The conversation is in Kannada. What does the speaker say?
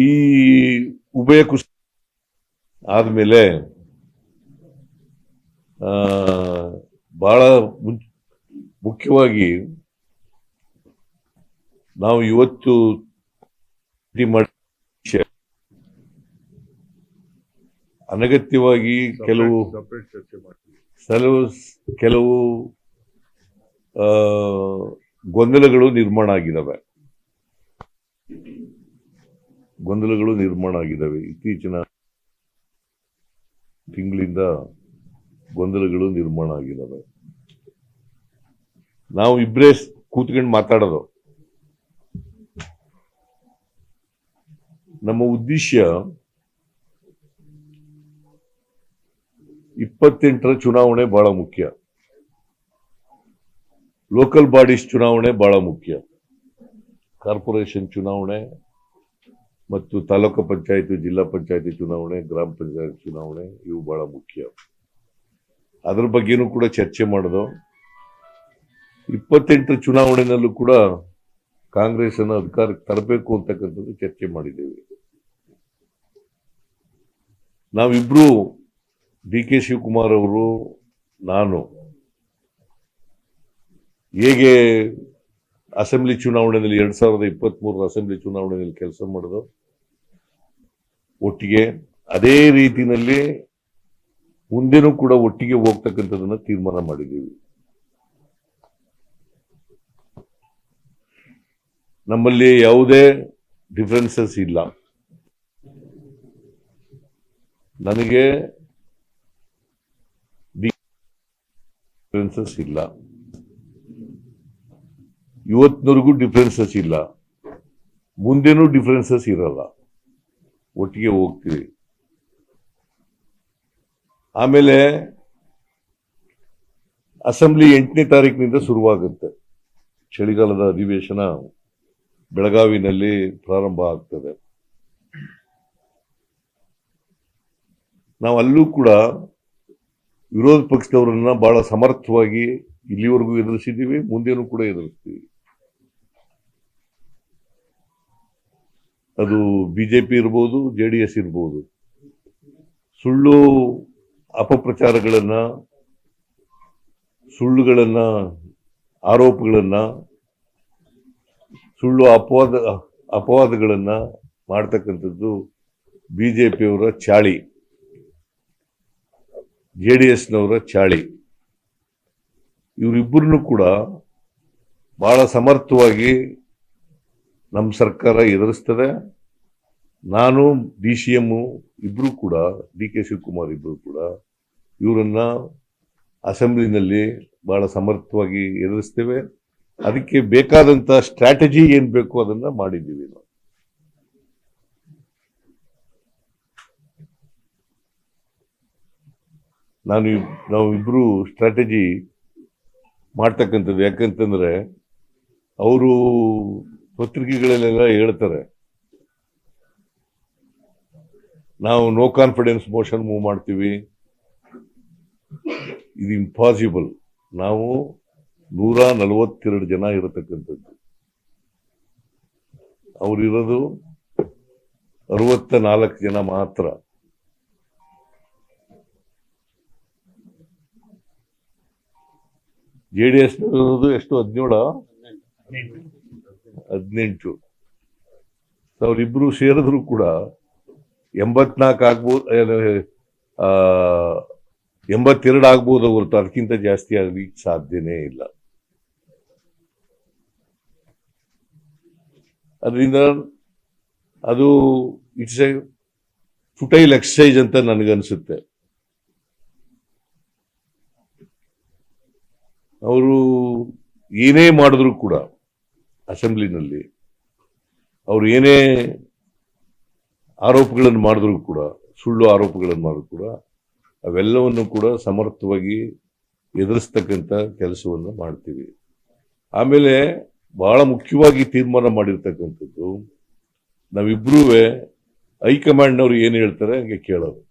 ಈ ಉಭಯ ಕುಸ್ತಿ ಆದ್ಮೇಲೆ ಬಹಳ ಮುಖ್ಯವಾಗಿ ನಾವು ಇವತ್ತು ಅನಗತ್ಯವಾಗಿ ಕೆಲವು ಗೊಂದಲಗಳು ನಿರ್ಮಾಣ ಆಗಿದ್ದಾವೆ ಇತ್ತೀಚಿನ ತಿಂಗಳಿಂದ ಗೊಂದಲಗಳು ನಿರ್ಮಾಣ ಆಗಿದ್ದಾವೆ. ನಾವು ಇಬ್ಬರೇ ಕೂತ್ಕೊಂಡು ಮಾತಾಡೋದು. ನಮ್ಮ ಉದ್ದೇಶ 28ರ ಚುನಾವಣೆ ಬಹಳ ಮುಖ್ಯ. ಲೋಕಲ್ ಬಾಡೀಸ್ ಚುನಾವಣೆ ಬಹಳ ಮುಖ್ಯ. ಕಾರ್ಪೊರೇಷನ್ ಚುನಾವಣೆ ಮತ್ತು ತಾಲೂಕು ಪಂಚಾಯತ್, ಜಿಲ್ಲಾ ಪಂಚಾಯತಿ ಚುನಾವಣೆ, ಗ್ರಾಮ ಪಂಚಾಯತ್ ಚುನಾವಣೆ ಇವು ಬಹಳ ಮುಖ್ಯ. ಅದ್ರ ಬಗ್ಗೆನೂ ಕೂಡ ಚರ್ಚೆ ಮಾಡೋದು. 28ರ ಚುನಾವಣೆಯಲ್ಲೂ ಕೂಡ ಕಾಂಗ್ರೆಸ್ ಅನ್ನು ಅಧಿಕಾರಕ್ಕೆ ತರಬೇಕು ಅಂತಕ್ಕಂಥದ್ದು ಚರ್ಚೆ ಮಾಡಿದ್ದೇವೆ. ನಾವಿಬ್ರು ಡಿ.ಕೆ. ಶಿವಕುಮಾರ್ ಅವರು, ನಾನು ಹೇಗೆ ಅಸೆಂಬ್ಲಿ ಚುನಾವಣೆಯಲ್ಲಿ 2023 ಅಸೆಂಬ್ಲಿ ಚುನಾವಣೆಯಲ್ಲಿ ಕೆಲಸ ಮಾಡೋದು ಒಟ್ಟಿಗೆ, ಅದೇ ರೀತಿಯಲ್ಲಿ ಮುಂದೆನೂ ಕೂಡ ಒಟ್ಟಿಗೆ ಹೋಗ್ತಕ್ಕಂಥದನ್ನ ತೀರ್ಮಾನ ಮಾಡಿದ್ದೀವಿ. ನಮ್ಮಲ್ಲಿ ಯಾವುದೇ ಡಿಫರೆನ್ಸಸ್ ಇಲ್ಲ. ನನಗೆ ಡಿಫರೆನ್ಸಸ್ ಇಲ್ಲ, ಇವತ್ತಿನವರೆಗೂ ಡಿಫರೆನ್ಸಸ್ ಇಲ್ಲ, ಮುಂದೇನೂ ಡಿಫರೆನ್ಸಸ್ ಇರಲ್ಲ. ಒಟ್ಟಿಗೆ ಹೋಗ್ತೀವಿ. ಆಮೇಲೆ ಅಸೆಂಬ್ಲಿ 8ನೇ ತಾರೀಕಿನಿಂದ ಶುರುವಾಗುತ್ತೆ. ಚಳಿಗಾಲದ ಅಧಿವೇಶನ ಬೆಳಗಾವಿನಲ್ಲಿ ಪ್ರಾರಂಭ ಆಗ್ತದೆ. ನಾವು ಅಲ್ಲೂ ಕೂಡ ವಿರೋಧ ಪಕ್ಷದವರನ್ನ ಬಹಳ ಸಮರ್ಥವಾಗಿ ಇಲ್ಲಿವರೆಗೂ ಎದುರಿಸಿದ್ದೀವಿ, ಮುಂದೇನೂ ಕೂಡ ಎದುರಿಸ್ತೀವಿ. ಅದು ಬಿಜೆಪಿ ಇರ್ಬೋದು, JDS ಇರ್ಬೋದು. ಸುಳ್ಳು ಅಪಪ್ರಚಾರಗಳನ್ನ, ಸುಳ್ಳುಗಳನ್ನ, ಆರೋಪಗಳನ್ನ, ಸುಳ್ಳು ಅಪವಾದಗಳನ್ನ ಮಾಡ್ತಕ್ಕಂಥದ್ದು ಬಿಜೆಪಿಯವರ ಚಾಳಿ, JDSನವರ ಚಾಳಿ. ಇವರಿಬ್ಬರನ್ನು ಕೂಡ ಬಹಳ ಸಮರ್ಥವಾಗಿ ನಮ್ಮ ಸರ್ಕಾರ ಎದುರಿಸ್ತದೆ. ನಾನು, DCM ಇಬ್ರು ಕೂಡ, ಡಿ.ಕೆ. ಶಿವಕುಮಾರ್ ಇಬ್ರು ಕೂಡ ಇವರನ್ನ ಅಸೆಂಬ್ಲಿನಲ್ಲಿ ಬಹಳ ಸಮರ್ಥವಾಗಿ ಎದುರಿಸ್ತೇವೆ. ಅದಕ್ಕೆ ಬೇಕಾದಂತ ಸ್ಟ್ರಾಟಜಿ ಏನ್ ಬೇಕು ಅದನ್ನ ಮಾಡಿದ್ದೀವಿ. ನಾವಿಬ್ರು ಸ್ಟ್ರಾಟಜಿ ಮಾಡ್ತಕ್ಕಂಥದ್ದು. ಯಾಕಂತಂದ್ರೆ ಅವರು ಪತ್ರಿಕೆಗಳಲ್ಲೆಲ್ಲ ಹೇಳ್ತಾರೆ, ನಾವು ನೋ ಕಾನ್ಫಿಡೆನ್ಸ್ ಮೋಷನ್ ಮೂವ್ ಮಾಡ್ತೀವಿ. ಇದು ಇಂಪಾಸಿಬಲ್. ನಾವು 142 ಜನ ಇರತಕ್ಕಂಥದ್ದು, ಅವರಿರೋದು 64 ಜನ ಮಾತ್ರ. JDS ಇರೋದು ಎಷ್ಟು? 18. ಅವರಿಬ್ರು ಸೇರಿದ್ರು ಕೂಡ 84 ಆಗ್ಬೋದು, 82 ಆಗ್ಬೋದು ಹೊರತು ಅದಕ್ಕಿಂತ ಜಾಸ್ತಿ ಆಗ್ಲಿಕ್ಕೆ ಸಾಧ್ಯನೇ ಇಲ್ಲ. ಅದರಿಂದ ಅದು ಇಟ್ಸ್ ಎ ಫುಟೈಲ್ ಎಕ್ಸರ್ಸೈಸ್ ಅಂತ ನನಗನ್ಸುತ್ತೆ. ಅವರು ಏನೇ ಮಾಡಿದ್ರು ಕೂಡ ಅಸೆಂಬ್ಲಿನಲ್ಲಿ, ಅವರು ಏನೇ ಆರೋಪಗಳನ್ನು ಮಾಡಿದ್ರು ಕೂಡ, ಸುಳ್ಳು ಆರೋಪಗಳನ್ನು ಮಾಡಿದ್ರು ಕೂಡ, ಅವೆಲ್ಲವನ್ನು ಕೂಡ ಸಮರ್ಥವಾಗಿ ಎದುರಿಸ್ತಕ್ಕಂಥ ಕೆಲಸವನ್ನು ಮಾಡ್ತೀವಿ. ಆಮೇಲೆ ಬಹಳ ಮುಖ್ಯವಾಗಿ ತೀರ್ಮಾನ ಮಾಡಿರ್ತಕ್ಕಂಥದ್ದು, ನಾವಿಬ್ರೂ ಹೈಕಮಾಂಡ್ನವ್ರು ಏನು ಹೇಳ್ತಾರೆ ಹಂಗೆ ಕೇಳೋದು.